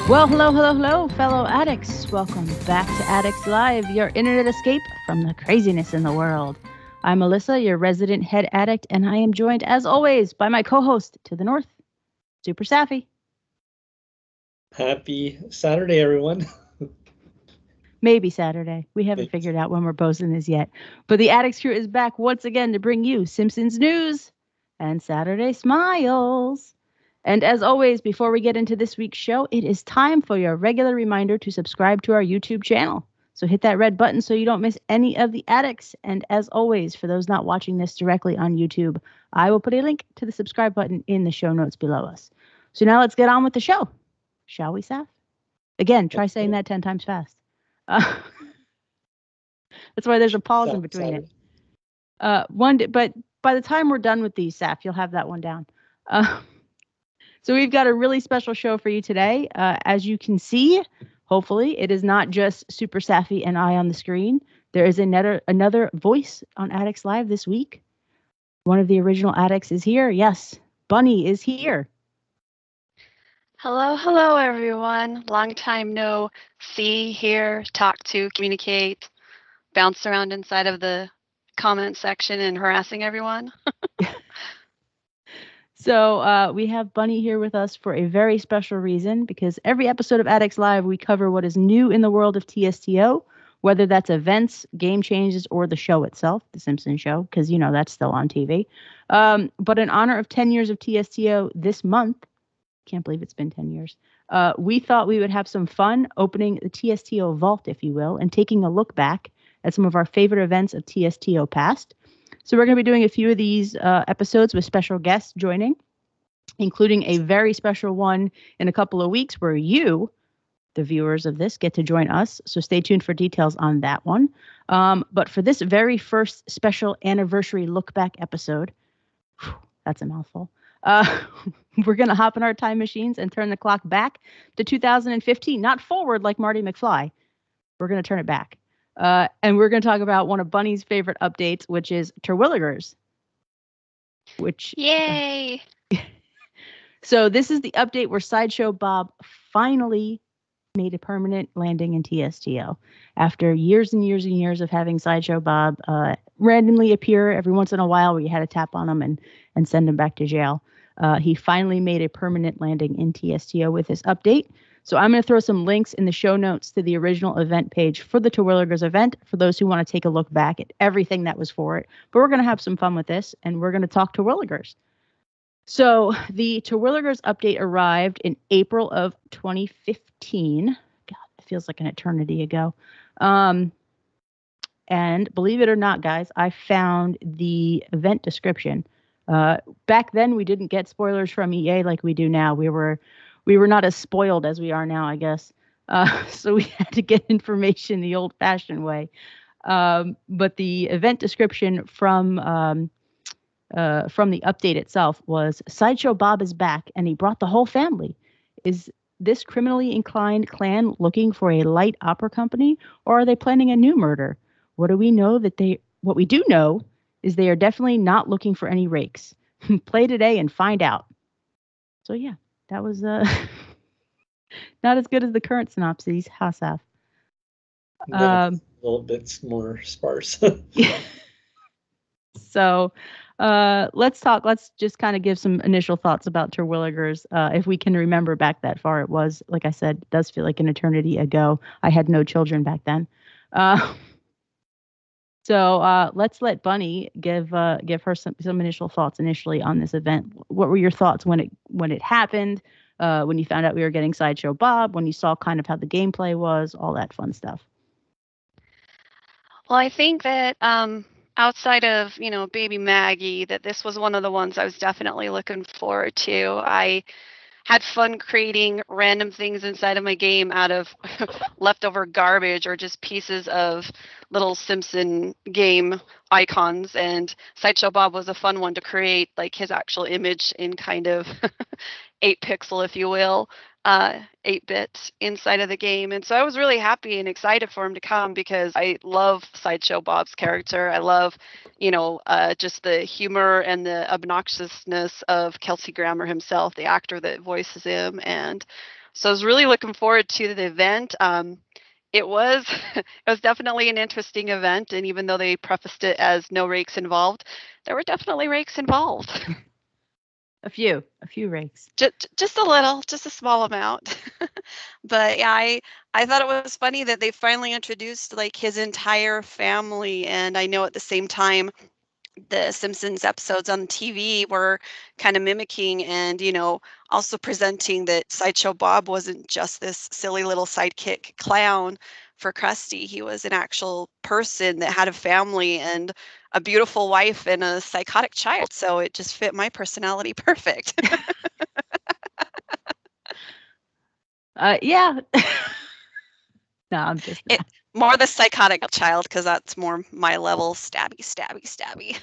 Well, hello, fellow addicts. Welcome back to Addicts Live, your internet escape from the craziness in the world. I'm Alissa, your resident head addict, and I am joined, as always, by my co-host to the north, Super Safi. Happy Saturday, everyone. Maybe Saturday. We haven't figured out when we're posting this yet. But the Addicts Crew is back once again to bring you Simpsons news and Saturday smiles. And as always, before we get into this week's show, it is time for your regular reminder to subscribe to our YouTube channel. So hit that red button so you don't miss any of the addicts. And as always, for those not watching this directly on YouTube, I will put a link to the subscribe button in the show notes below us. So now let's get on with the show. Shall we, Saf? Again, try saying that 10 times fast. That's why there's a pause in between it. But by the time we're done with these, Saf, you'll have that one down. So we've got a really special show for you today. As you can see, hopefully, it is not just Super Safi and I on the screen. There is another voice on Addicts Live this week. One of the original addicts is here. Yes, Bunny is here. Hello, everyone. Long time no see, hear, talk to, communicate, bounce around inside of the comment section and harassing everyone. So we have Bunny here with us for a very special reason, because every episode of Addicts Live, we cover what is new in the world of TSTO, whether that's events, game changes, or the show itself, The Simpsons Show, because, you know, that's still on TV. But in honor of 10 years of TSTO this month, can't believe it's been 10 years, we thought we would have some fun opening the TSTO vault, if you will, and taking a look back at some of our favorite events of TSTO past. So we're going to be doing a few of these episodes with special guests joining, including a very special one in a couple of weeks where you, the viewers of this, get to join us. So stay tuned for details on that one. But for this very first special anniversary look back episode, that's a mouthful. We're going to hop in our time machines and turn the clock back to 2015, not forward like Marty McFly. We're going to turn it back. And we're going to talk about one of Bunny's favorite updates, which is Terwilligers. Yay! So this is the update where Sideshow Bob finally made a permanent landing in TSTO. After years and years and years of having Sideshow Bob randomly appear every once in a while where you had to tap on him and send him back to jail, he finally made a permanent landing in TSTO with this update. So I'm going to throw some links in the show notes to the original event page for the Terwilligers event for those who want to take a look back at everything that was for it. But we're going to have some fun with this, and we're going to talk Terwilligers. So the Terwilligers update arrived in April of 2015. God, it feels like an eternity ago. And believe it or not, guys, I found the event description. Back then, we didn't get spoilers from EA like we do now. We were not as spoiled as we are now, I guess. So we had to get information the old-fashioned way. But the event description from the update itself was, Sideshow Bob is back, and he brought the whole family. Is this criminally inclined clan looking for a light opera company, or are they planning a new murder? What we do know is they are definitely not looking for any rakes. Play today and find out. So yeah, that was not as good as the current synopses, Hasaf. A little bit more sparse. So let's just kind of give some initial thoughts about Terwilligers. If we can remember back that far, it was, like I said, it does feel like an eternity ago. I had no children back then. So let's let Bunny give her some initial thoughts initially on this event. What were your thoughts when it happened? When you found out we were getting Sideshow Bob, when you saw kind of how the gameplay was, all that fun stuff. Well, I think that outside of, baby Maggie, that this was one of the ones I was definitely looking forward to. I had fun creating random things inside of my game out of leftover garbage or just pieces of little Simpson game icons. And Sideshow Bob was a fun one to create, like his actual image in kind of 8-pixel, if you will, 8-bit inside of the game. And so I was really happy and excited for him to come because I love Sideshow Bob's character. I love, just the humor and the obnoxiousness of Kelsey Grammer himself, the actor that voices him. And So I was really looking forward to the event. It was it was definitely an interesting event, and even though they prefaced it as no rakes involved, there were definitely rakes involved. A few rakes. Just a little, just a small amount. But yeah, I thought it was funny that they finally introduced like his entire family, and I know at the same time the Simpsons episodes on TV were kind of mimicking and, also presenting that Sideshow Bob wasn't just this silly little sidekick clown for Krusty. He was an actual person that had a family and a beautiful wife and a psychotic child. So it just fit my personality perfect. Yeah. No, I'm just more the psychotic child, because that's more my level. Stabby, stabby, stabby.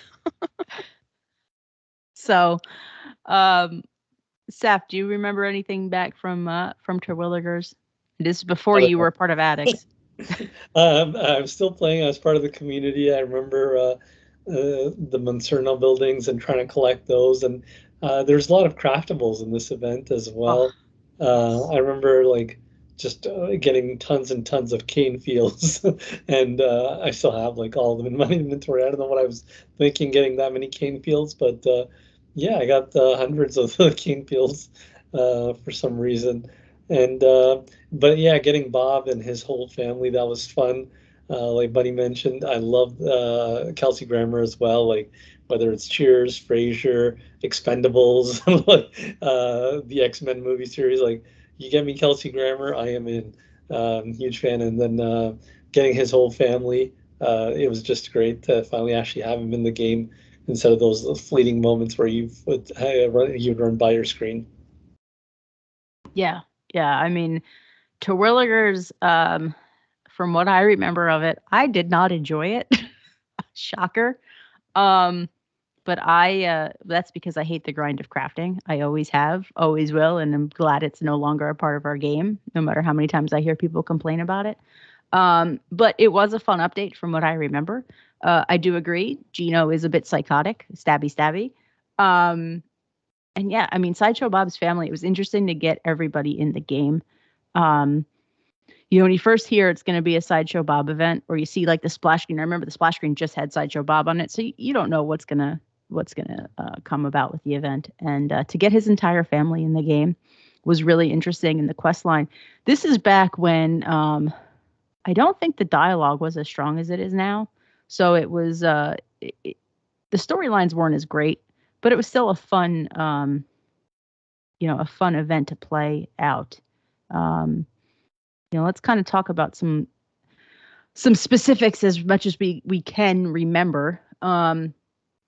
So, Saf, do you remember anything back from Terwilligers? This is before you were part of Addicts. I'm still playing as part of the community. I remember the Moncerno buildings and trying to collect those. And there's a lot of craftables in this event as well. I remember like just getting tons and tons of cane fields, and I still have like all of them in my inventory. I don't know what I was thinking getting that many cane fields, but yeah, I got hundreds of cane fields for some reason. And but yeah, getting Bob and his whole family, that was fun. Like Bunny mentioned, I love Kelsey Grammer as well. Like whether it's Cheers, Frasier, Expendables, like the X-Men movie series. Like you get me Kelsey Grammer, I am in. Huge fan. And then getting his whole family, it was just great to finally actually have him in the game instead of those fleeting moments where you'd run by your screen. Yeah. I mean, Terwilligers, from what I remember of it, I did not enjoy it. Shocker. But that's because I hate the grind of crafting. I always have, always will, and I'm glad it's no longer a part of our game, no matter how many times I hear people complain about it. But it was a fun update from what I remember. I do agree. Gino is a bit psychotic, stabby. And yeah, I mean, Sideshow Bob's family, it was interesting to get everybody in the game. When you first hear it's going to be a Sideshow Bob event, or you see like the splash screen. I remember the splash screen just had Sideshow Bob on it, so you don't know what's gonna come about with the event. And to get his entire family in the game was really interesting in the quest line. This is back when I don't think the dialogue was as strong as it is now, so it was the storylines weren't as great, but it was still a fun a fun event to play out. Let's kind of talk about some specifics as much as we can remember.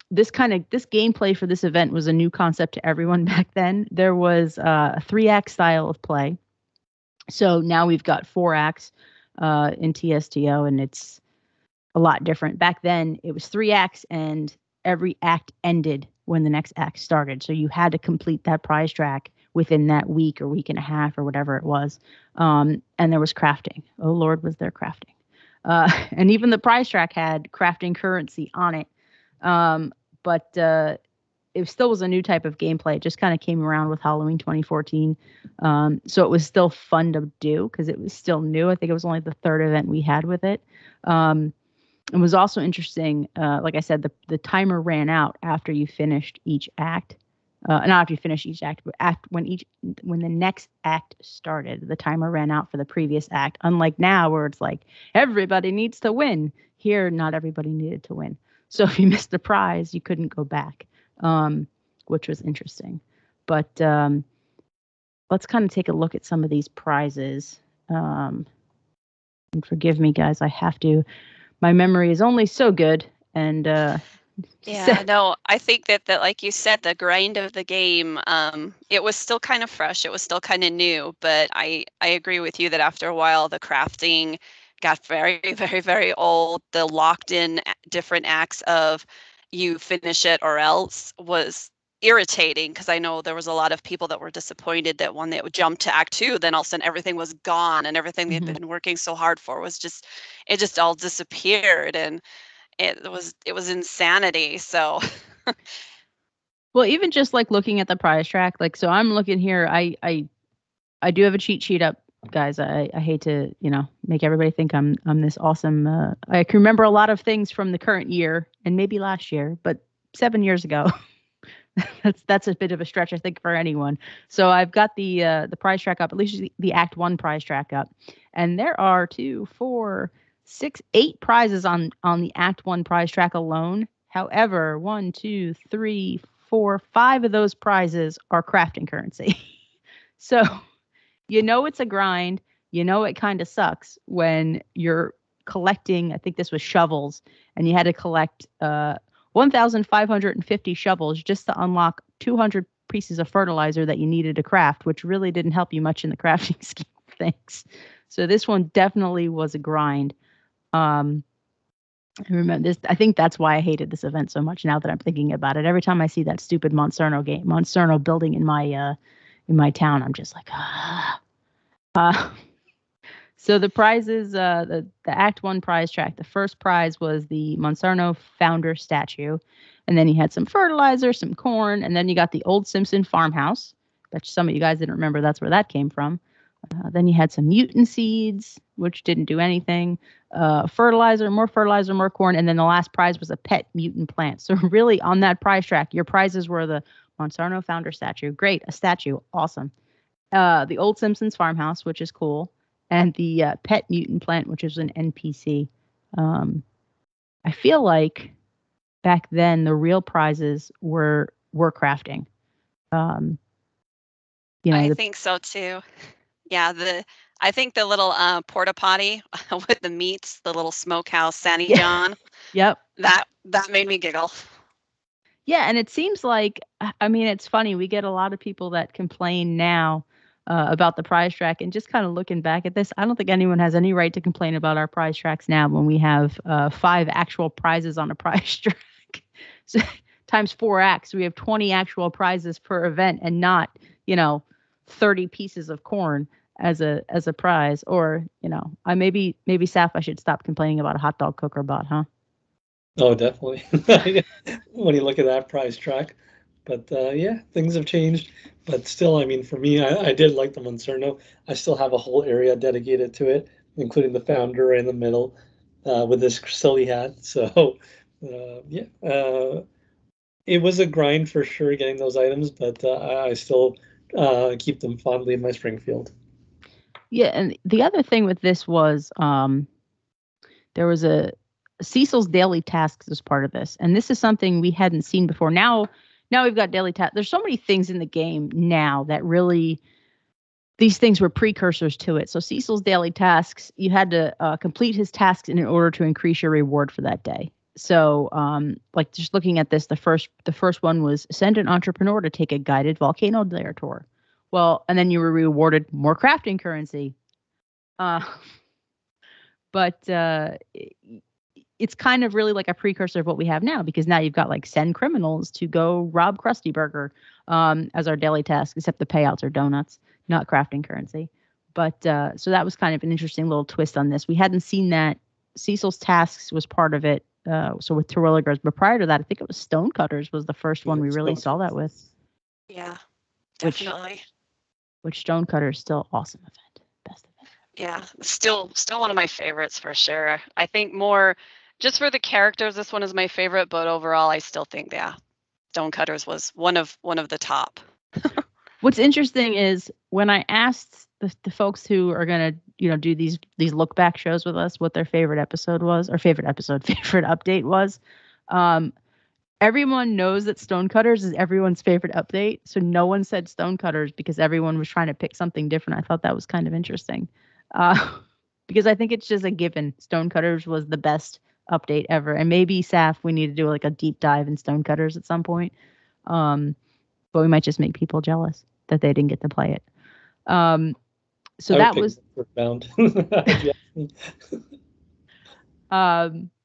This gameplay for this event was a new concept to everyone back then. There was a 3-act style of play. So now we've got 4 acts in TSTO, and it's a lot different. Back then, it was 3 acts, and every act ended when the next act started. So you had to complete that prize track within that week or week and a half or whatever it was. And there was crafting. Oh, Lord, was there crafting. And even the prize track had crafting currency on it. But it still was a new type of gameplay. It just kind of came around with Halloween 2014. So it was still fun to do because it was still new. I think it was only the 3rd event we had with it. It was also interesting. Like I said, the timer ran out after you finished each act. Not after you finish each act, but when the next act started, the timer ran out for the previous act. Unlike now, where it's like everybody needs to win. Here, not everybody needed to win. So if you missed the prize, you couldn't go back, which was interesting. But let's kind of take a look at some of these prizes. And forgive me, guys, I have to. My memory is only so good, and yeah, no, I think that like you said, the grind of the game, it was still kind of fresh. It was still kind of new, but I agree with you that after a while, the crafting got very, very, very old. The locked in different acts of you finish it or else was irritating, because I know there was a lot of people that were disappointed that when they would jump to act 2, then all of a sudden everything was gone and everything they'd been working so hard for was just all disappeared. And it was insanity. So well, even just like looking at the prize track, like, so I'm looking here, I I do have a cheat sheet up, guys. I hate to, make everybody think I'm this awesome. I can remember a lot of things from the current year and maybe last year, but 7 years ago. that's a bit of a stretch, I think, for anyone. So I've got the prize track up, at least the Act 1 prize track up. And there are 2, 4, 6, 8 prizes on the Act 1 prize track alone. However, 1, 2, 3, 4, 5 of those prizes are crafting currency. So it's a grind. It kind of sucks when you're collecting, I think this was shovels, and you had to collect 1,550 shovels just to unlock 200 pieces of fertilizer that you needed to craft, which really didn't help you much in the crafting scheme of things. So this one definitely was a grind. I remember this. I think that's why I hated this event so much. Now that I'm thinking about it, every time I see that stupid Moncerno building in my town, I'm just like, ah. So the prizes, the Act 1 prize track, the first prize was the Moncerno founder statue. And then you had some fertilizer, some corn, and then you got the old Simpson farmhouse. Bet some of you guys didn't remember that's where that came from. Then you had some mutant seeds, which didn't do anything. Fertilizer, more corn. And then the last prize was a pet mutant plant. So really on that prize track, your prizes were the Moncerno founder statue. Great, a statue. Awesome. The old Simpsons farmhouse, which is cool. And the pet mutant plant, which is an NPC. I feel like back then the real prizes were crafting. I think so too. Yeah, I think the little porta potty with the meats, the little smokehouse, Sandy John. Yep. That made me giggle. Yeah, and it seems like, it's funny. We get a lot of people that complain now about the prize track, and just kind of looking back at this, I don't think anyone has any right to complain about our prize tracks now when we have 5 actual prizes on a prize track. So times 4 acts, we have 20 actual prizes per event, and not 30 pieces of corn as a prize. Or I maybe Saf, I should stop complaining about a hot dog cooker bot, huh? Oh, definitely. When you look at that prize track. But yeah, things have changed. But still, for me, I did like the Moncerno. I still have a whole area dedicated to it, including the founder in the middle with this silly hat. So yeah, it was a grind for sure getting those items, but I still keep them fondly in my Springfield. Yeah, and the other thing with this was there was a Cecil's daily tasks as part of this, and this is something we hadn't seen before. Now we've got daily tasks. There's so many things in the game now that really, these things were precursors to it. So Cecil's daily tasks, you had to complete his tasks in order to increase your reward for that day. So like just looking at this, the first one was send an entrepreneur to take a guided volcano lair tour. Well, and then you were rewarded more crafting currency. But it's kind of really like a precursor of what we have now, because now you've got like send criminals to go rob Krusty Burger as our daily task, except the payouts are donuts, not crafting currency. But so that was kind of an interesting little twist on this. We hadn't seen that. Cecil's tasks was part of it. So with Terwilligers, but prior to that, I think it was Stonecutters was the first one we really saw that with. Yeah, definitely. Which Stonecutters still awesome event, best event. Yeah, still one of my favorites for sure. I think more just for the characters, this one is my favorite, but overall, I still think Stonecutters was one of the top. What's interesting is when I asked the folks who are gonna do these look back shows with us what their favorite episode was, or favorite update was, everyone knows that Stonecutters is everyone's favorite update. So no one said Stonecutters because everyone was trying to pick something different. I thought that was kind of interesting. Because I think it's just a given. Stonecutters was the best update ever. And maybe, Saf, we need to do like a deep dive in Stonecutters at some point. But we might just make people jealous that they didn't get to play it. So that was bound.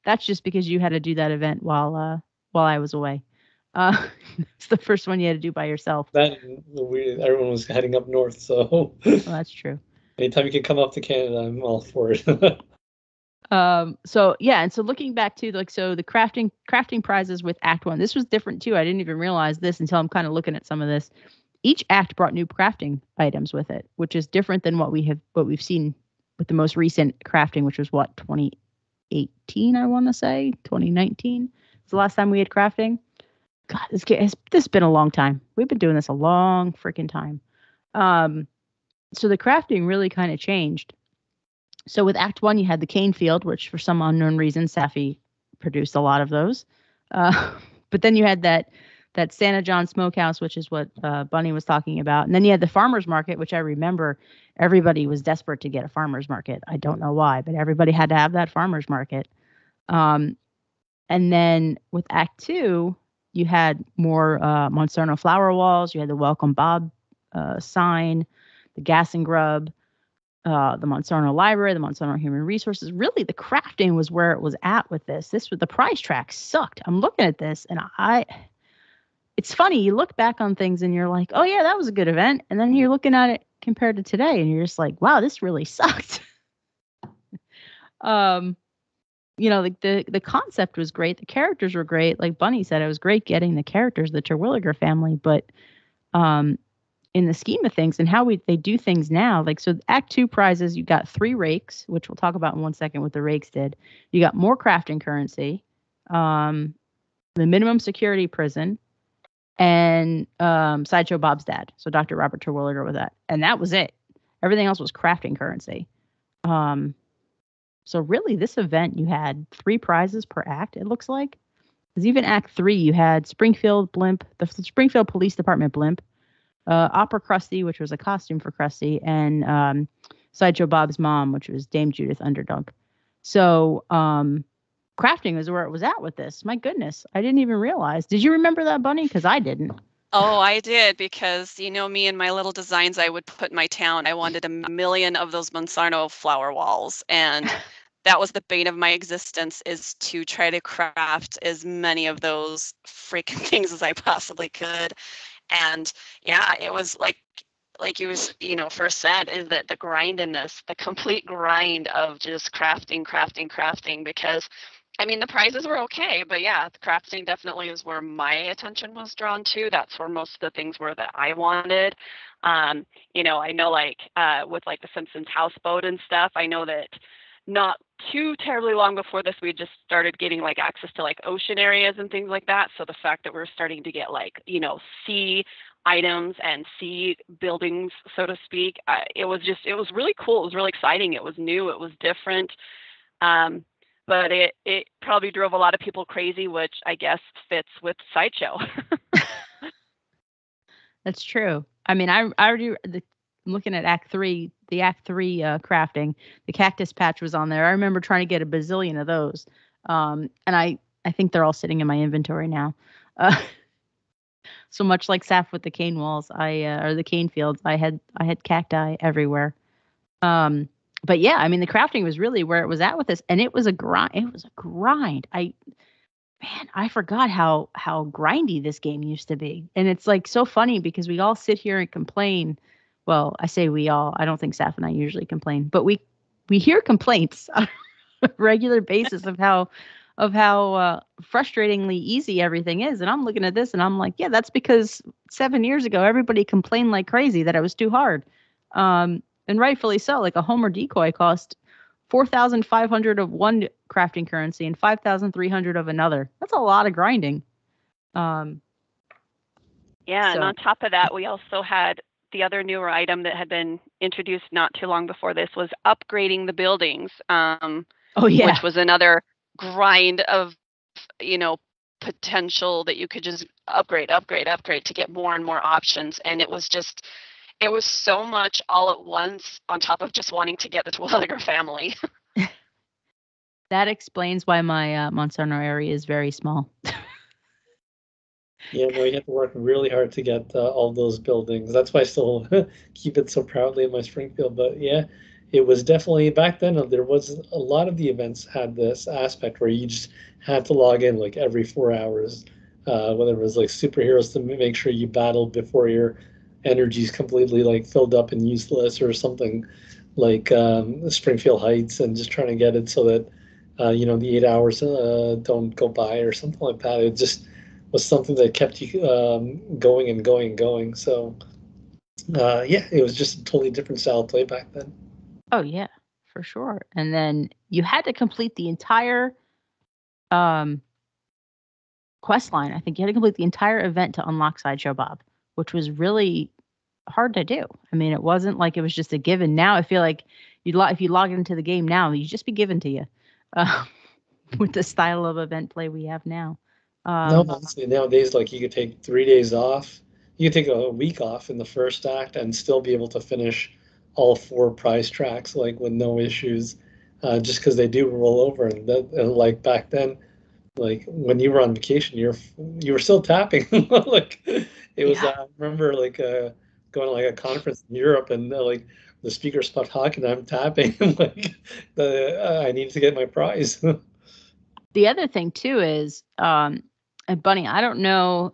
That's just because you had to do that event while I was away. It's the first one you had to do by yourself. Everyone was heading up north, so. Well, that's true. Anytime you can come up to Canada, I'm all for it. So yeah, and so looking back to the crafting prizes with Act 1, this was different too. I didn't even realize this until I'm kind of looking at some of this. each act brought new crafting items with it, which is different than what we've seen with the most recent crafting, which was 2018, I want to say 2019. It's the last time we had crafting. God, this has been a long time. We've been doing this a long freaking time. So the crafting really kind of changed. So with Act 1, you had the cane field, which for some unknown reason, Safi produced a lot of those. But then you had that Santa John Smokehouse, which is what Bunny was talking about. And then you had the farmer's market, which I remember everybody was desperate to get a farmer's market. I don't know why, but everybody had to have that farmer's market. And then with Act 2, you had more Monsanto flower walls. You had the Welcome Bob sign, the Gas and Grub, the Monsanto Library, the Monsanto Human Resources. Really, the crafting was where it was at with this. The prize track sucked. I'm looking at this, and it's funny. You look back on things, and you're like, oh, yeah, that was a good event. And then you're looking at it compared to today, and you're just like, wow, this really sucked. The concept was great. The characters were great. Like Bunny said, it was great getting the characters, the Terwilliger family, but in the scheme of things and how they do things now, like, so Act 2 prizes, you got 3 rakes, which we'll talk about in 1 second what the rakes did. You got more crafting currency, the minimum security prison, and Sideshow Bob's dad. So Dr. Robert Terwilliger with that. And that was it. Everything else was crafting currency. So really, this event, you had 3 prizes per act, it looks like. Because even Act 3, you had Springfield Blimp, the Springfield Police Department Blimp, Opera Krusty, which was a costume for Krusty, and Sideshow Bob's mom, which was Dame Judith Underdog. So crafting is where it was at with this. My goodness, I didn't even realize. Did you remember that, Bunny? Because I didn't. Oh, I did, because me and my little designs I would put in my town. I wanted 1 million of those Monsanto flower walls, and that was the bane of my existence, is to try to craft as many of those freaking things as I possibly could. And yeah, it was like you first said, is that the grind in this, the complete grind of just crafting, because the prizes were okay, but yeah, the crafting definitely is where my attention was drawn to. That's where most of the things were that I wanted. I know with the Simpsons houseboat and stuff, I know that not too terribly long before this, we just started getting access to ocean areas and things like that. So the fact that we're starting to get sea items and sea buildings, so to speak, it was really cool. It was really exciting. It was new. It was different. But it probably drove a lot of people crazy, which I guess fits with Sideshow. That's true. I'm looking at Act 3, the Act 3 crafting. The cactus patch was on there. I remember trying to get a bazillion of those. And I think they're all sitting in my inventory now. So much like Saf with the cane walls, or the cane fields, I had cacti everywhere. But yeah, the crafting was really where it was at with this, and it was a grind. I forgot how grindy this game used to be, and it's so funny because we all sit here and complain. Well, I say we all. I don't think Saf and I usually complain, but we hear complaints on a regular basis of how frustratingly easy everything is. And I'm looking at this and I'm like, yeah, that's because 7 years ago everybody complained like crazy that it was too hard. And rightfully so. A Homer decoy cost 4,500 of one crafting currency and 5,300 of another. That's a lot of grinding. And on top of that, we also had the other newer item that had been introduced not too long before this was upgrading the buildings. Which was another grind of, potential that you could just upgrade to get more and more options. And it was so much all at once on top of just wanting to get the Twilight family. That explains why my Monsanto area is very small. Yeah, no, you have to work really hard to get all those buildings. That's why I still keep it so proudly in my Springfield. But yeah, it was definitely back then. There was a lot of the events had this aspect where you just had to log in every 4 hours, whether it was superheroes to make sure you battle before your energy's completely filled up and useless, or something like Springfield Heights, and just trying to get it so that the 8 hours don't go by or something like that. It just was something that kept you going and going and going. So Yeah, it was just a totally different style of play back then. Oh yeah, for sure. And then you had to complete the entire um, quest line. I think you had to complete the entire event to unlock Sideshow Bob, which was really hard to do. I mean, it wasn't like it was just a given. Now I feel like if you log into the game now, you just be given to you uh, with the style of event play we have now. No, honestly, nowadays, like you could take 3 days off. You could take a week off in the first act and still be able to finish all 4 prize tracks like with no issues, just because they do roll over. And like back then, like when you were on vacation, you were still tapping. Like it was. Yeah. I remember like going to like a conference in Europe and like the speaker spot talking, I'm tapping. Like I need to get my prize. The other thing too is, and Bunny, I don't know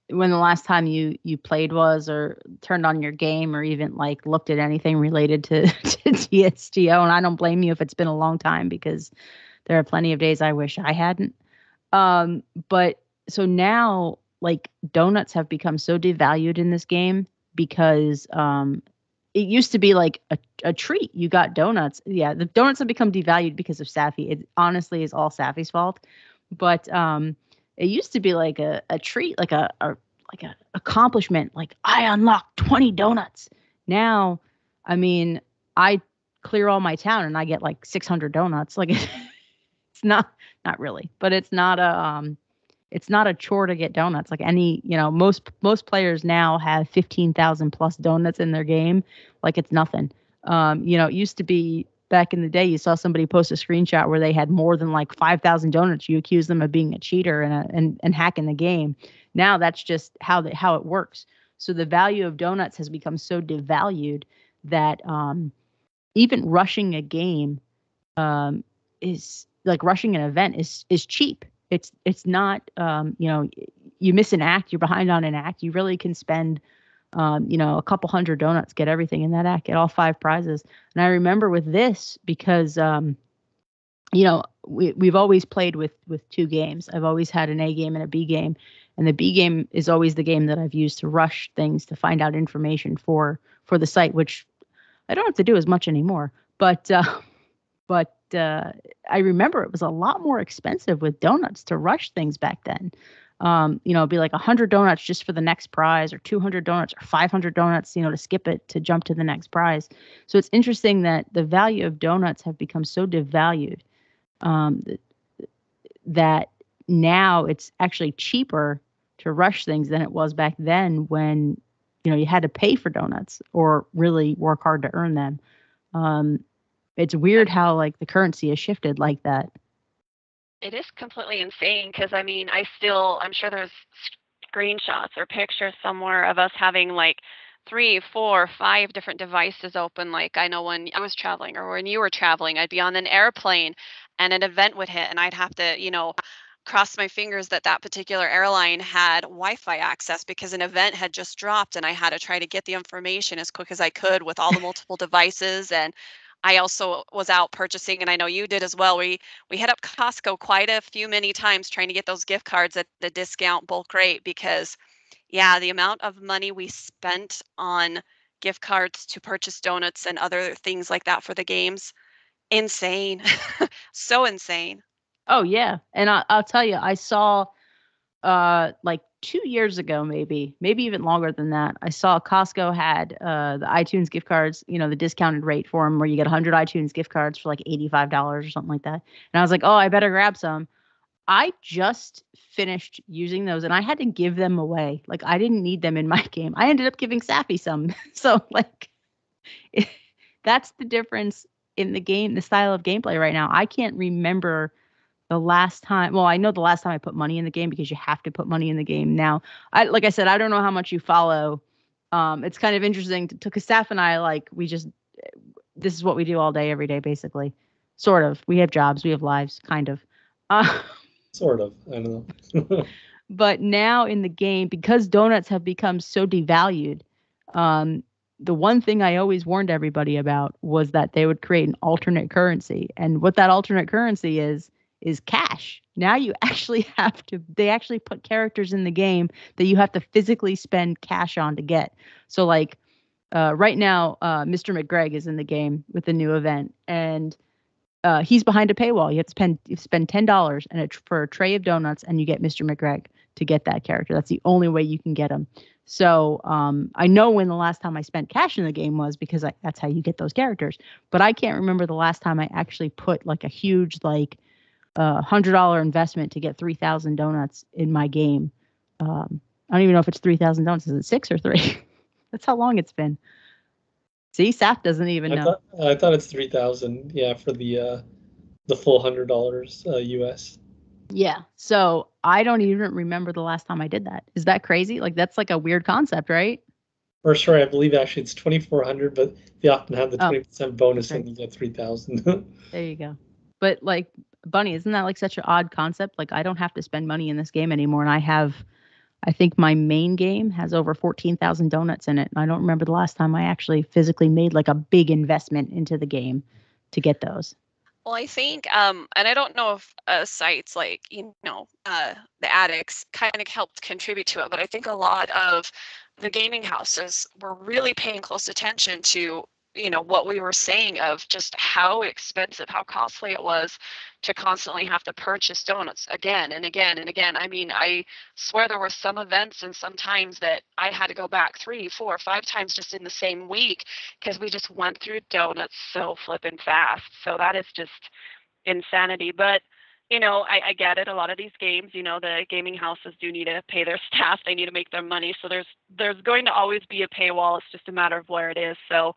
when the last time you played was, or turned on your game, or even like looked at anything related to, to TSTO, and I don't blame you if it's been a long time because there are plenty of days I wish I hadn't. But so now, like donuts have become so devalued in this game because it used to be like a treat. You got donuts. Yeah, the donuts have become devalued because of Safi. It honestly is all Safi's fault. But it used to be like a treat, like a like a accomplishment. Like I unlocked 20 donuts. Now, I mean, I clear all my town and I get like 600 donuts. Like it's not really, but it's not a chore to get donuts. Like most players now have 15,000 plus donuts in their game. Like it's nothing. It used to be back in the day, you saw somebody post a screenshot where they had more than like 5,000 donuts. You accuse them of being a cheater and hacking the game. Now that's just how it works. So the value of donuts has become so devalued that even rushing a game is like rushing an event is cheap. It's not you miss an act, you're behind on an act, you really can spend a couple hundred donuts, get everything in that act, get all 5 prizes. And I remember with this because we've always played with 2 games. I've always had an A game and a B game, and the B game is always the game that I've used to rush things, to find out information for the site, which I don't have to do as much anymore. But I remember it was a lot more expensive with donuts to rush things back then. It'd be like 100 donuts just for the next prize, or 200 donuts, or 500 donuts, to skip it to jump to the next prize. So it's interesting that the value of donuts have become so devalued that now it's actually cheaper to rush things than it was back then when, you had to pay for donuts or really work hard to earn them. It's weird how like the currency has shifted like that. It is completely insane because I'm sure there's screenshots or pictures somewhere of us having like 3, 4, 5 different devices open. Like I know when I was traveling or when you were traveling, I'd be on an airplane and an event would hit and I'd have to, cross my fingers that particular airline had Wi-Fi access because an event had just dropped and I had to try to get the information as quick as I could with all the multiple devices. And I also was out purchasing, and I know you did as well. We hit up Costco quite a few many times trying to get those gift cards at the discount bulk rate because, yeah, the amount of money we spent on gift cards to purchase donuts and other things like that for the games, insane. So insane. Oh yeah, and I'll tell you, I saw like 2 years ago, maybe even longer than that. I saw Costco had the iTunes gift cards, the discounted rate for them, where you get 100 iTunes gift cards for like $85 or something like that. And I was like, oh, I better grab some. I just finished using those and I had to give them away. Like I didn't need them in my game. I ended up giving Safi some. So like that's the difference in the game, the style of gameplay right now. I can't remember the last time. Well, I know the last time I put money in the game because you have to put money in the game now. Like I said, I don't know how much you follow. It's kind of interesting to because Steph and I, like, this is what we do all day, every day, basically. Sort of. We have jobs, we have lives, kind of. Sort of. I don't know. But now in the game, because donuts have become so devalued, the one thing I always warned everybody about was that they would create an alternate currency. And what that alternate currency is cash. Now you actually they actually put characters in the game that you have to physically spend cash on to get. So like right now, Mr. McGregor is in the game with the new event, and he's behind a paywall. You have to spend $10 for a tray of donuts, and you get Mr. McGregor to get that character. That's the only way you can get him. So I know when the last time I spent cash in the game was, because that's how you get those characters. But I can't remember the last time I actually put like a huge $100 investment to get 3,000 donuts in my game. I don't even know if it's 3,000 donuts. Is it 6 or 3? That's how long it's been. See, Saf doesn't even know. I thought it's 3,000. Yeah, for the full $100 US. Yeah. So I don't even remember the last time I did that. Is that crazy? Like, that's like a weird concept, right? Or sorry, I believe actually it's 2,400, but they often have the 20% bonus and you get 3,000. There you go. But like, Bunny, isn't that like such an odd concept? Like, I don't have to spend money in this game anymore, and I think my main game has over 14,000 donuts in it. And I don't remember the last time I actually physically made like a big investment into the game to get those. Well, I think, and I don't know if sites like, the Addicts kind of helped contribute to it, but I think a lot of the gaming houses were really paying close attention to, what we were saying of just how expensive, how costly it was to constantly have to purchase donuts again and again and again. I mean, I swear there were some events and some times that I had to go back 3, 4, 5 times just in the same week because we just went through donuts so flippin' fast. So that is just insanity. But I get it. A lot of these games, the gaming houses do need to pay their staff. They need to make their money. So there's going to always be a paywall. It's just a matter of where it is. So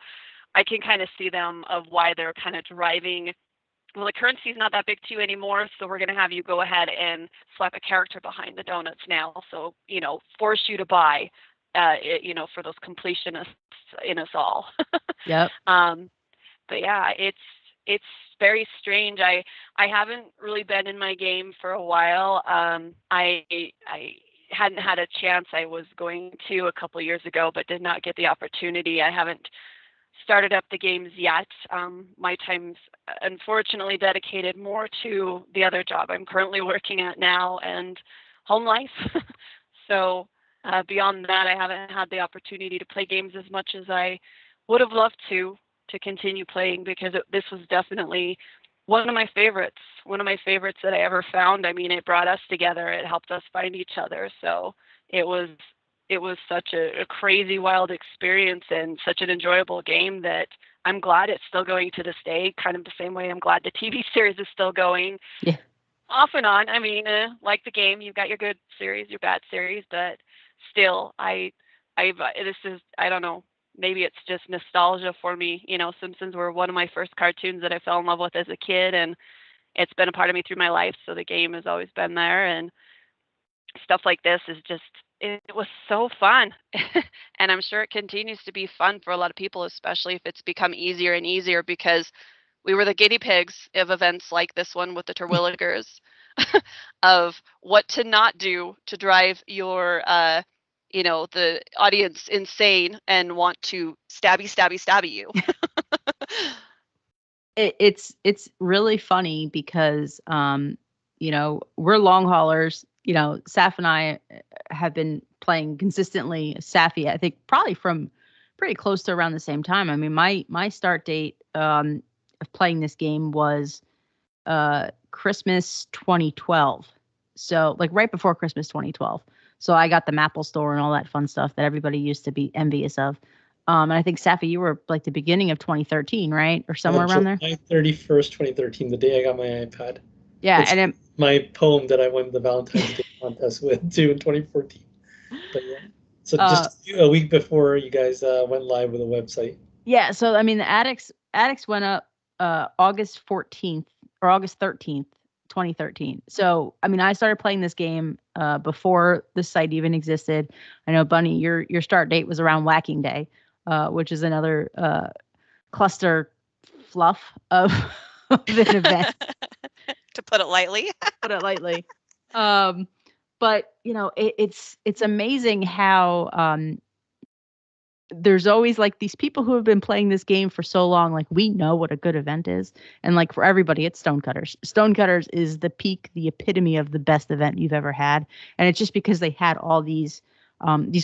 I can kind of see them of why they're kind of driving. Well, the currency is not that big to you anymore, so we're going to have you go ahead and slap a character behind the donuts now. So, force you to buy, for those completionists in us all. Yep. But yeah, it's very strange. I haven't really been in my game for a while. I hadn't had a chance. I was going to a couple years ago, but did not get the opportunity. I haven't started up the games yet. My time's unfortunately dedicated more to the other job I'm currently working at now and home life. So beyond that, I haven't had the opportunity to play games as much as I would have loved to continue playing, because this was definitely one of my favorites that I ever found. I mean, it brought us together. It helped us find each other. So it was such a crazy, wild experience and such an enjoyable game that I'm glad it's still going to this day, kind of the same way I'm glad the TV series is still going. Yeah. Off and on. I mean, like the game, you've got your good series, your bad series, but still, I don't know, maybe it's just nostalgia for me. Simpsons were one of my first cartoons that I fell in love with as a kid, and it's been a part of me through my life. So the game has always been there, and stuff like this is just, it was so fun. And I'm sure it continues to be fun for a lot of people, especially if it's become easier and easier, because we were the guinea pigs of events like this one with the Terwilligers of what to not do to drive your, the audience insane and want to stabby you. It's really funny because, we're long haulers. Saf and I have been playing consistently. Safi, I think probably from pretty close to around the same time. I mean, my start date of playing this game was Christmas 2012. So like right before Christmas 2012. So I got the Maple store and all that fun stuff that everybody used to be envious of. And I think, Safi, you were like the beginning of 2013, right? Or somewhere around there? July 31st, 2013, the day I got my iPad. Yeah, it's my poem that I won the Valentine's Day contest with too in 2014. But yeah, so just a week before you guys went live with the website. Yeah, so I mean, the Addicts went up August 14th or August 13th, 2013. So I mean, I started playing this game before the site even existed. I know, Bunny, your start date was around Whacking Day, which is another cluster fluff of an event. To put it lightly. But it's amazing how there's always like these people who have been playing this game for so long. Like, we know what a good event is, and like for everybody, it's Stonecutters. Stonecutters is the peak, the epitome of the best event you've ever had, and it's just because they had all these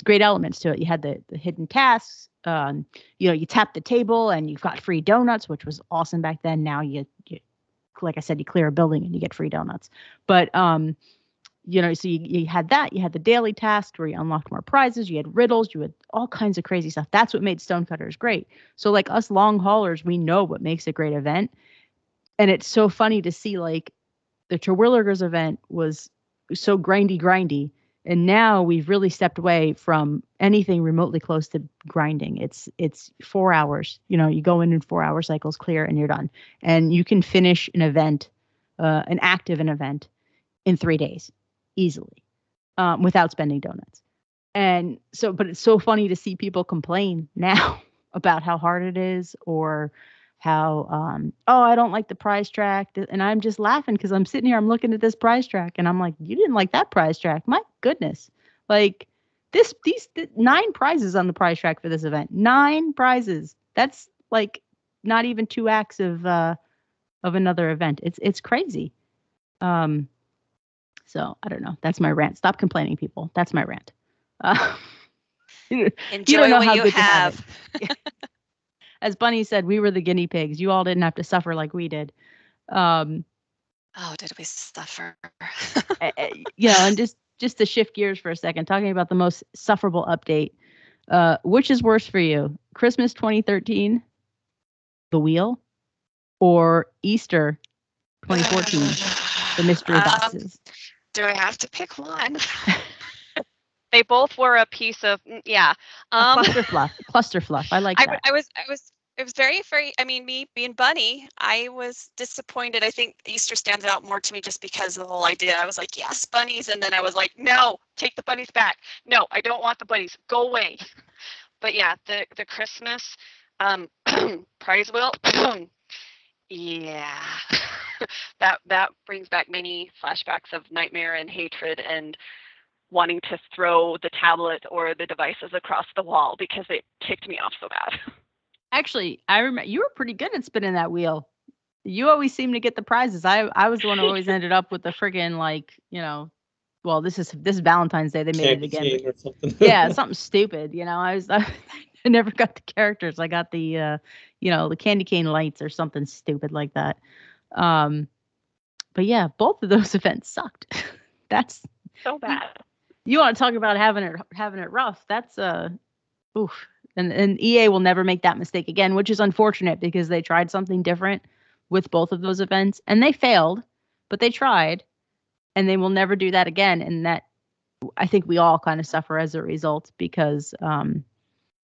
great elements to it. You had the hidden tasks, you tap the table and you've got free donuts, which was awesome back then. Now you like I said, you clear a building and you get free donuts. But so you had that. You had the daily tasks where you unlocked more prizes. You had riddles. You had all kinds of crazy stuff. That's what made Stonecutters great. So like us long haulers, we know what makes a great event. And it's so funny to see like the Terwilligers event was so grindy. And now we've really stepped away from anything remotely close to grinding. It's 4 hours. You go in 4 hour cycles, clear, and you're done. And you can finish an event, an event, in 3 days easily, without spending donuts. And so, but it's so funny to see people complain now about how hard it is, or how, I don't like the prize track. And I'm just laughing because I'm sitting here, I'm looking at this prize track and I'm like, you didn't like that prize track. My goodness. Like these 9 prizes on the prize track for this event, 9 prizes. That's like not even 2 acts of another event. It's crazy. So I don't know. That's my rant. Stop complaining, people. That's my rant. Enjoy you don't know what how you good have. To have it. As Bunny said, we were the guinea pigs. You all didn't have to suffer like we did. Oh, did we suffer? And just to shift gears for a second, talking about the most sufferable update. Which is worse for you? Christmas 2013, the wheel, or Easter 2014, the mystery boxes? Do I have to pick one? They both were a piece of Cluster fluff. I like that. It was very, very, me being Bunny, I was disappointed. I think Easter stands out more to me just because of the whole idea. I was like, yes, bunnies. And then I was like, no, take the bunnies back. No, I don't want the bunnies. Go away. But yeah, the Christmas prize wheel. Yeah. that brings back many flashbacks of nightmare and hatred and wanting to throw the tablet or the devices across the wall because it ticked me off so bad. Actually, I remember you were pretty good at spinning that wheel. You always seem to get the prizes. I was the one who always ended up with the friggin' well, this is Valentine's Day. They made it again. Or something. Yeah, something stupid. I never got the characters. I got the the candy cane lights or something stupid like that. But yeah, both of those events sucked. That's so bad. You want to talk about having it rough? That's oof. And EA will never make that mistake again, which is unfortunate because they tried something different with both of those events and they failed, but they tried, and they will never do that again. And that, I think we all kind of suffer as a result because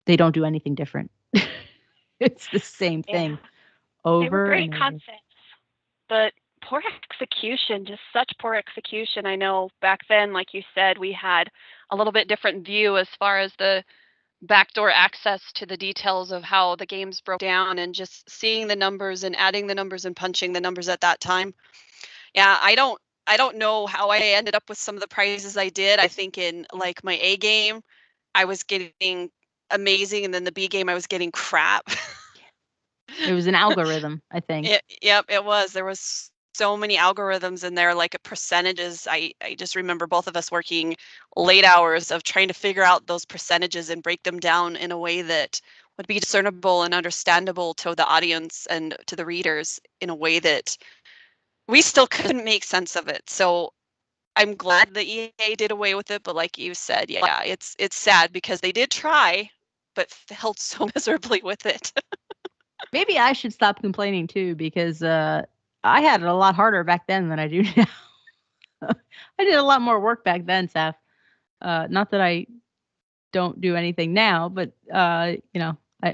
they don't do anything different. It's the same thing over. They were great and over. concepts, but poor execution, just such poor execution. I know back then, like you said, we had a little bit different view as far as the backdoor access to the details of how the games broke down, and just seeing the numbers and adding the numbers and punching the numbers at that time. Yeah, I don't know how I ended up with some of the prizes I did. I think in like my A game, I was getting amazing, and then the B game I was getting crap. It was an algorithm, I think. It was. There was so many algorithms in there, like percentages. I just remember both of us working late hours of trying to figure out those percentages and break them down in a way that would be discernible and understandable to the audience and to the readers in a way that we still couldn't make sense of it. So I'm glad the EA did away with it, but like you said, yeah, it's sad because they did try, but failed so miserably with it. Maybe I should stop complaining too, because I had it a lot harder back then than I do now. I did a lot more work back then, Saf. Not that I don't do anything now, but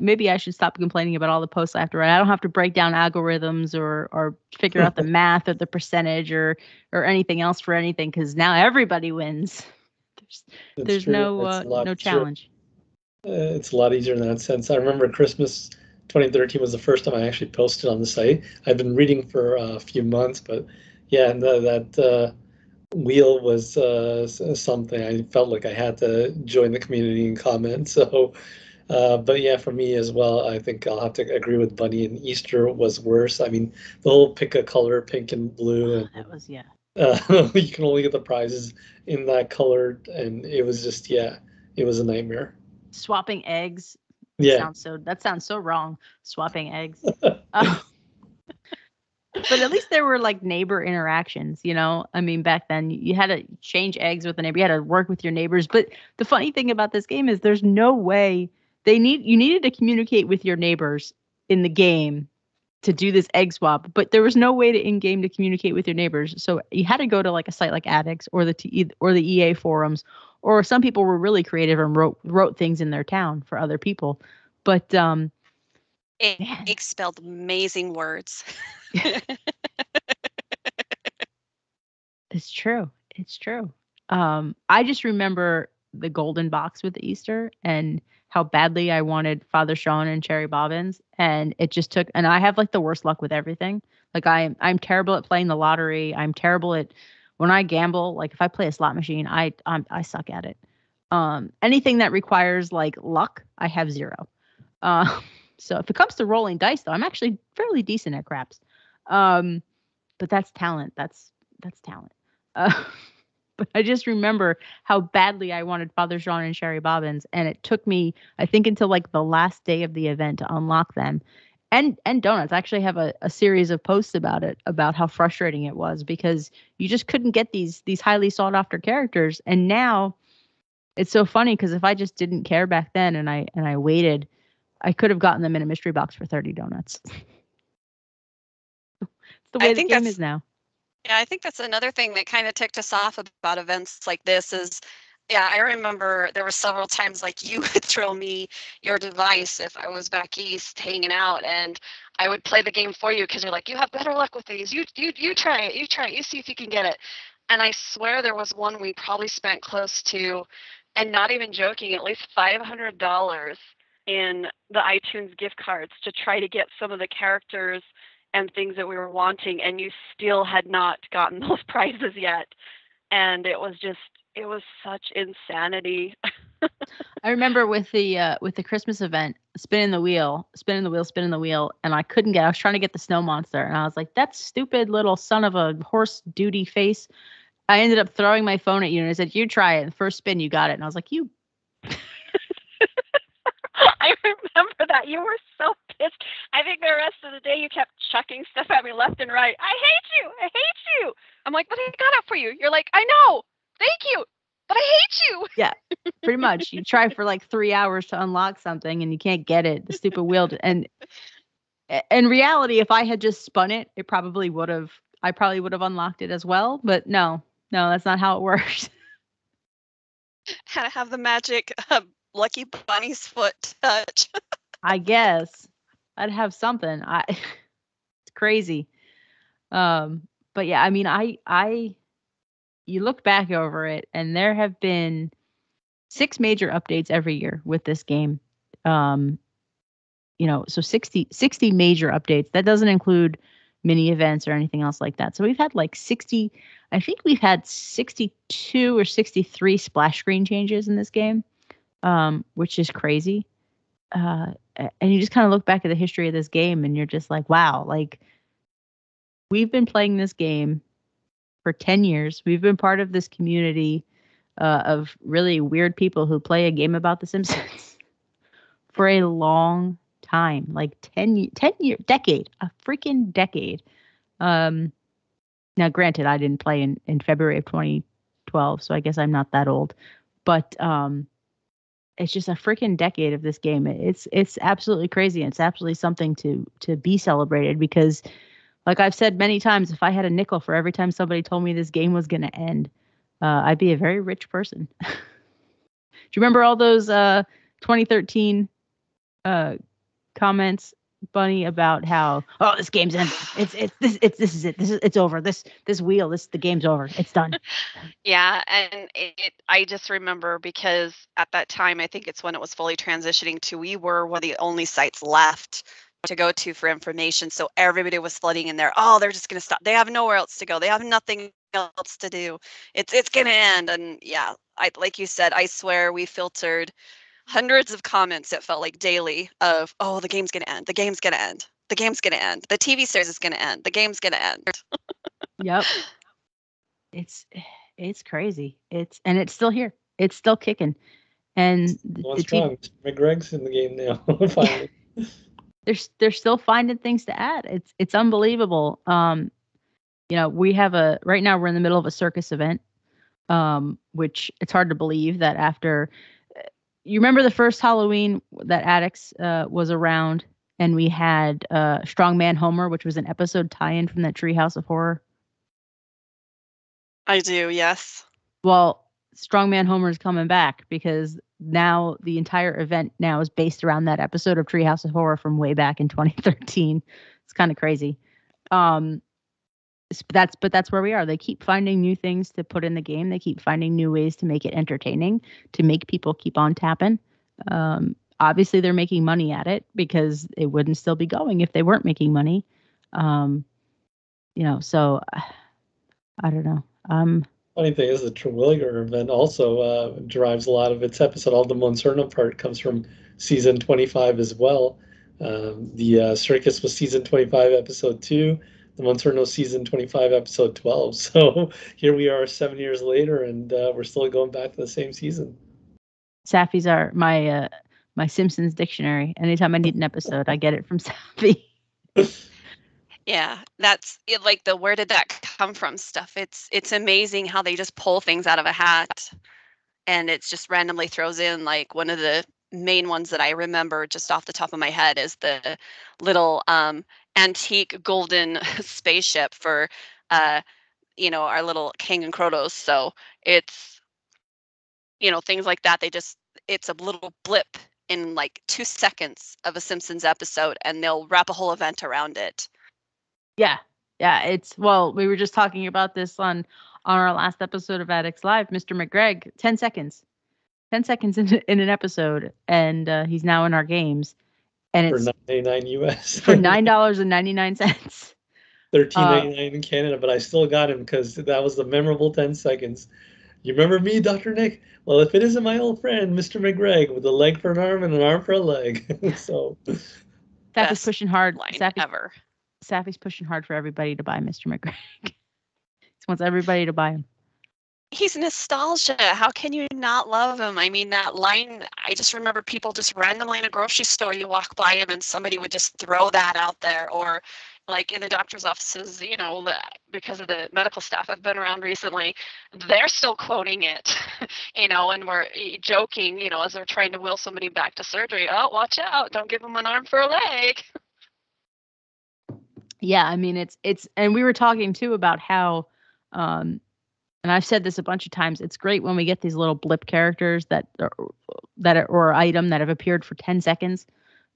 maybe I should stop complaining about all the posts I have to write. I don't have to break down algorithms or figure out the math or the percentage or anything else for anything, because now everybody wins. There's no challenge. It's a lot easier in that sense. I remember Christmas 2013 was the first time I actually posted on the site. I've been reading for a few months, but yeah, and that wheel was something I felt like I had to join the community and comment. So, but yeah, for me as well, I think I'll have to agree with Bunny, and Easter was worse. I mean, the whole pick a color, pink and blue. And, that was, yeah. You can only get the prizes in that color, and it was just, yeah, it was a nightmare. Swapping eggs Yeah. That sounds so wrong. Swapping eggs. But at least there were like neighbor interactions, you know? I mean, back then you had to change eggs with a neighbor. You had to work with your neighbors. But the funny thing about this game is there's no way you needed to communicate with your neighbors in the game to do this egg swap, but there was no way to in game to communicate with your neighbors. So you had to go to like a site like Addicts or the EA forums, or some people were really creative and wrote things in their town for other people. But Egg spelled amazing words. It's true. It's true. I just remember the golden box with the Easter and how badly I wanted Father Sean and Cherry Bobbins, and it just took. And I have like the worst luck with everything. Like I'm terrible at playing the lottery. I'm terrible at when I gamble. Like if I play a slot machine, I suck at it. Anything that requires like luck, I have zero. So if it comes to rolling dice, though, I'm actually fairly decent at craps. But that's talent. That's talent. But I just remember how badly I wanted Father Jean and Sherry Bobbins, and it took me, I think, until like the last day of the event to unlock them. And Donuts I actually have a series of posts about it, about how frustrating it was because you just couldn't get these highly sought after characters. And now it's so funny because if I just didn't care back then and I waited, I could have gotten them in a mystery box for 30 donuts. It's the way the game is now. Yeah, I think that's another thing that kind of ticked us off about events like this is, yeah, I remember there were several times like you would throw me your device if I was back east hanging out, and I would play the game for you because you're like, you have better luck with these. You try it. You see if you can get it. And I swear there was one we probably spent close to, and not even joking, at least $500 in the iTunes gift cards to try to get some of the characters and things that we were wanting, and you still had not gotten those prizes yet. And it was such insanity. I remember with the Christmas event, spinning the wheel, and I was trying to get the snow monster, and I was like, that stupid little son of a horse duty face. I ended up throwing my phone at you, and I said, you try it. And the first spin, you got it. And I was like, you. I remember that. You were so pissed. I think the rest of the day you kept chucking stuff at me left and right. I hate you. I'm like, but I got it for you. You're like, I know. Thank you. But I hate you. Yeah, pretty much. You try for like 3 hours to unlock something and you can't get it. The stupid wheel. And in reality, if I had just spun it, I probably would have unlocked it as well. But no, that's not how it works. Had to have the magic Lucky Bunny's foot touch. I guess I'd have something. It's crazy. But yeah, I mean, you look back over it, and there have been 6 major updates every year with this game. So 60 major updates. That doesn't include mini events or anything else like that. So we've had like 60. I think we've had 62 or 63 splash screen changes in this game, which is crazy. And you just kind of look back at the history of this game, and you're just like, wow, like we've been playing this game for 10 years. We've been part of this community of really weird people who play a game about The Simpsons for a long time, like 10 year decade, a freaking decade. Now, granted, I didn't play in February of 2012, so I guess I'm not that old. But it's just a freaking decade of this game. It's absolutely crazy. And it's absolutely something to be celebrated because, like I've said many times, if I had a nickel for every time somebody told me this game was going to end, I'd be a very rich person. Do you remember all those 2013 comments, Bunny, about how this game's ended? It's over. The game's over. It's done. Yeah, and I just remember because at that time, I think it's when it was fully transitioning to, we were one of the only sites left to go to for information. So everybody was flooding in there. Oh, they're just going to stop. They have nowhere else to go. They have nothing else to do. It's going to end. And yeah, like you said, I swear we filtered hundreds of comments, it felt like daily, of, oh, the game's going to end. The game's going to end. The game's going to end. The TV series is going to end. The game's going to end. Yep. It's crazy. It's still here. It's still kicking. And What's strong? McGreg's in the game now. Finally, they're still finding things to add. It's unbelievable. We have right now we're in the middle of a circus event, which it's hard to believe that after. You remember the first Halloween that Addicts was around, and we had Strongman Homer, which was an episode tie-in from that Treehouse of Horror. I do, yes. Well, Strongman Homer is coming back because now the entire event now is based around that episode of Treehouse of Horror from way back in 2013. It's kind of crazy. But that's where we are. They keep finding new things to put in the game. They keep finding new ways to make it entertaining, to make people keep on tapping. Obviously, they're making money at it because it wouldn't still be going if they weren't making money. So I don't know. Funny thing is, the Terwilliger event also derives a lot of its episode. All the Monserno part comes from season 25 as well. The circus was season 25, episode 2. The Monserno season 25, episode 12. So here we are 7 years later, and we're still going back to the same season. Safi's my Simpsons dictionary. Anytime I need an episode, I get it from Safi. Yeah, that's it, like the where did that come from stuff. It's amazing how they just pull things out of a hat, and it's just randomly throws in. Like one of the main ones that I remember just off the top of my head is the little antique golden spaceship for our little King and Krotos. So it's things like that. It's a little blip in like 2 seconds of a Simpsons episode, and they'll wrap a whole event around it. Yeah. We were just talking about this on our last episode of Addicts Live. Mr. McGreg, 10 seconds in an episode, and he's now in our games. And for it's $9.99 US. For $9.99. $13.99 in Canada, but I still got him because that was the memorable 10 seconds. You remember me, Dr. Nick? Well, if it isn't my old friend, Mr. McGreg, with a leg for an arm and an arm for a leg. So Safi's pushing hard. Safi's pushing hard for everybody to buy Mr. McGreg. He wants everybody to buy him. He's nostalgia. How can you not love him? I mean, that line, I just remember people just randomly in a grocery store, you walk by him and somebody would just throw that out there. Or like in the doctor's offices, because of the medical staff I've been around recently, they're still quoting it, and we're joking, as they're trying to will somebody back to surgery. Oh, watch out. Don't give them an arm for a leg. Yeah, I mean, it's, and we were talking too about how, and I've said this a bunch of times, it's great when we get these little blip characters or item that have appeared for 10 seconds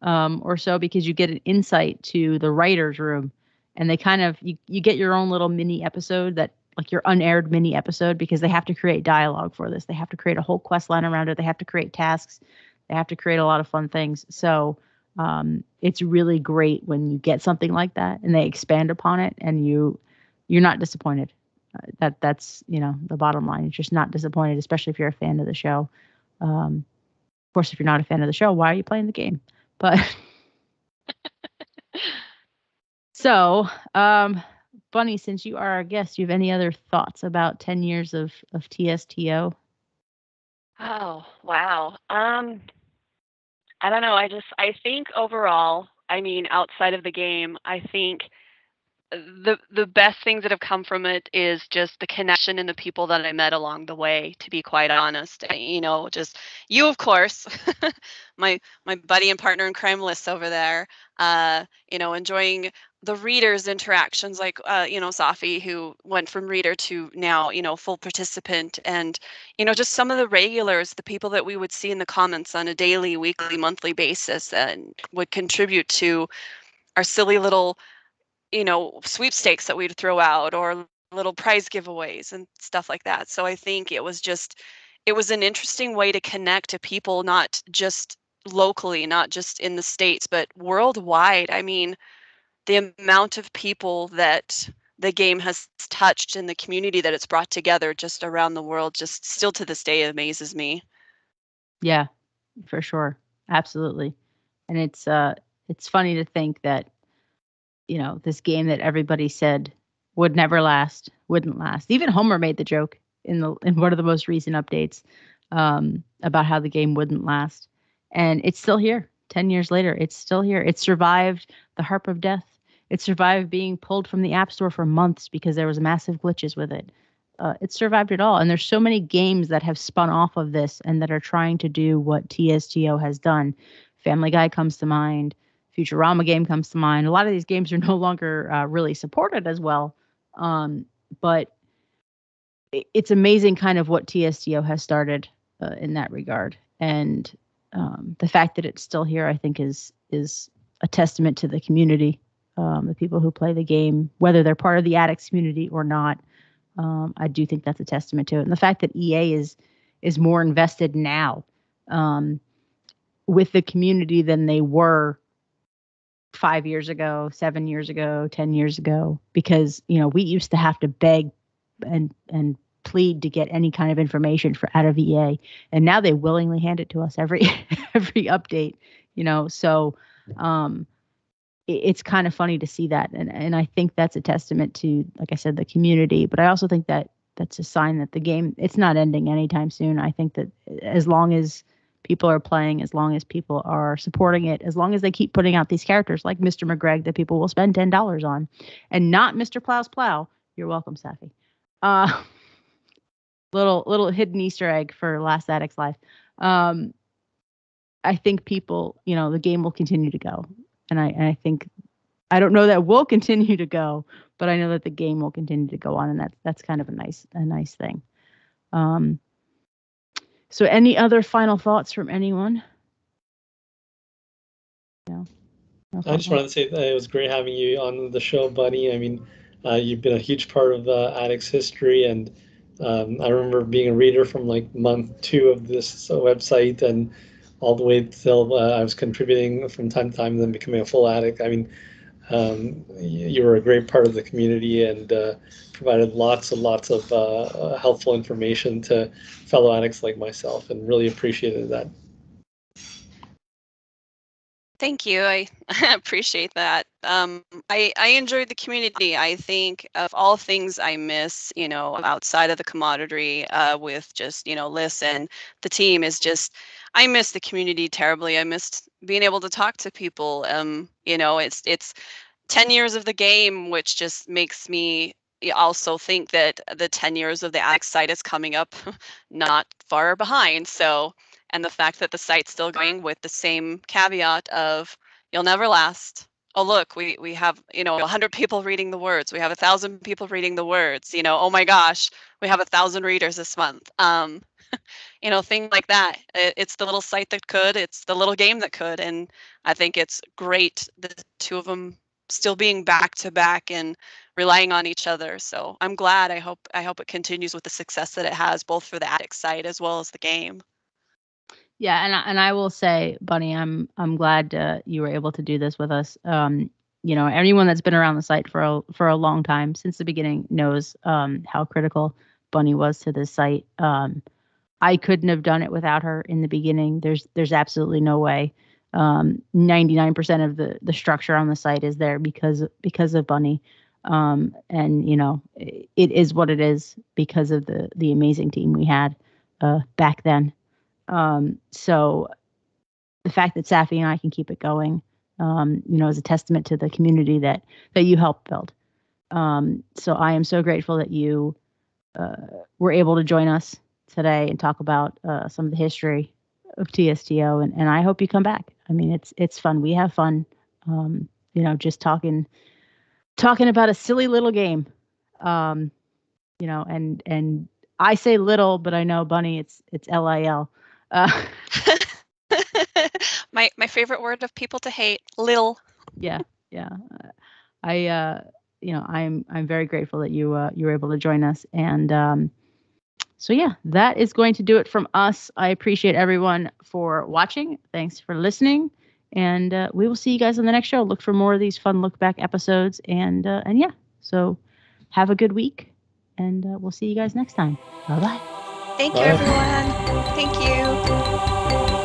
or so, because you get an insight to the writer's room, and they kind of, you get your own little mini episode, that like your unaired mini episode, because they have to create dialogue for this. They have to create a whole quest line around it. They have to create tasks. They have to create a lot of fun things. So it's really great when you get something like that and they expand upon it, and you're not disappointed. That's the bottom line. You're just not disappointed, especially if you're a fan of the show. Of course, if you're not a fan of the show, why are you playing the game? But so, Bunny, since you are our guest, do you have any other thoughts about 10 years of TSTO? Oh, wow. I don't know. I think overall, outside of the game, I think the best things that have come from it is just the connection and the people that I met along the way, to be quite honest. Just you, of course, my buddy and partner in crime, Liz over there, enjoying the readers' interactions, like, Safi, who went from reader to now, full participant, and, just some of the regulars, the people that we would see in the comments on a daily, weekly, monthly basis, and would contribute to our silly little sweepstakes that we'd throw out, or little prize giveaways and stuff like that. So I think it was an interesting way to connect to people, not just locally, not just in the States, but worldwide. I mean, the amount of people that the game has touched and the community that it's brought together just around the world, just still to this day amazes me. Yeah, for sure. Absolutely. And it's funny to think that, this game that everybody said would never last, wouldn't last. Even Homer made the joke in one of the most recent updates. about how the game wouldn't last. And it's still here. 10 years later, it's still here. It survived the Harp of Death. It survived being pulled from the App Store for months because there was massive glitches with it. It survived it all. And there's so many games that have spun off of this and that are trying to do what TSTO has done. Family Guy comes to mind. Futurama game comes to mind. A lot of these games are no longer really supported as well. But it's amazing kind of what TSTO has started in that regard. And the fact that it's still here, I think, is a testament to the community, the people who play the game, whether they're part of the Addicts community or not. I do think that's a testament to it. And the fact that EA is more invested now with the community than they were 5 years ago, 7 years ago, 10 years ago, because, we used to have to beg and plead to get any kind of information out of EA. And now they willingly hand it to us every update, so it's kind of funny to see that. And I think that's a testament to, like I said, the community. But I also think that that's a sign that the game, it's not ending anytime soon. I think that as long as people are playing, as long as people are supporting it, as long as they keep putting out these characters like Mr. McGregor that people will spend $10 on, and not Mr. Plow's Plow. You're welcome, Safi. Little hidden Easter egg for Last Addicts Live. I think people, the game will continue to go. And I think, I don't know that we'll continue to go, but I know that the game will continue to go on, and that's kind of a nice thing. So any other final thoughts from anyone? No I just wanted to say that it was great having you on the show, Bunny. I mean, you've been a huge part of Addicts history, and I remember being a reader from like month 2 of this website, and all the way till I was contributing from time to time, and then becoming a full addict. I mean, you were a great part of the community and provided lots and lots of helpful information to fellow addicts like myself, and really appreciated that. Thank you. I appreciate that. I enjoyed the community. I think of all things I miss, outside of the camaraderie with just, listen, the team is just, I miss the community terribly. I missed being able to talk to people. It's 10 years of the game, which just makes me also think that the 10 years of the Addicts site is coming up not far behind. So, and the fact that the site's still going with the same caveat of you'll never last. Oh, look, we have, 100 people reading the words. We have 1,000 people reading the words. Oh my gosh, we have 1,000 readers this month. Things like that. It's the little site that could. It's the little game that could. And I think it's great, the two of them still being back to back and relying on each other. So I'm glad. I hope it continues with the success that it has, both for the Addicts site as well as the game. Yeah, and I will say, Bunny, I'm glad you were able to do this with us. Anyone that's been around the site for a long time, since the beginning, knows how critical Bunny was to this site. I couldn't have done it without her in the beginning. There's absolutely no way. 99% of the structure on the site is there because of Bunny. And it is what it is because of the amazing team we had back then. So the fact that Safi and I can keep it going, is a testament to the community that you helped build. So I am so grateful that you were able to join us today and talk about some of the history of TSTO, and I hope you come back. I mean, it's fun. We have fun, just talking about a silly little game, and I say little, but I know, Bunny, it's LIL. My favorite word of people to hate, lil. Yeah. I'm very grateful that you were able to join us, and so yeah, that is going to do it from us. I appreciate everyone for watching. Thanks for listening, and we will see you guys on the next show. Look for more of these fun look back episodes, and yeah. So have a good week, and we'll see you guys next time. Bye bye. Thank you, everyone. Thank you.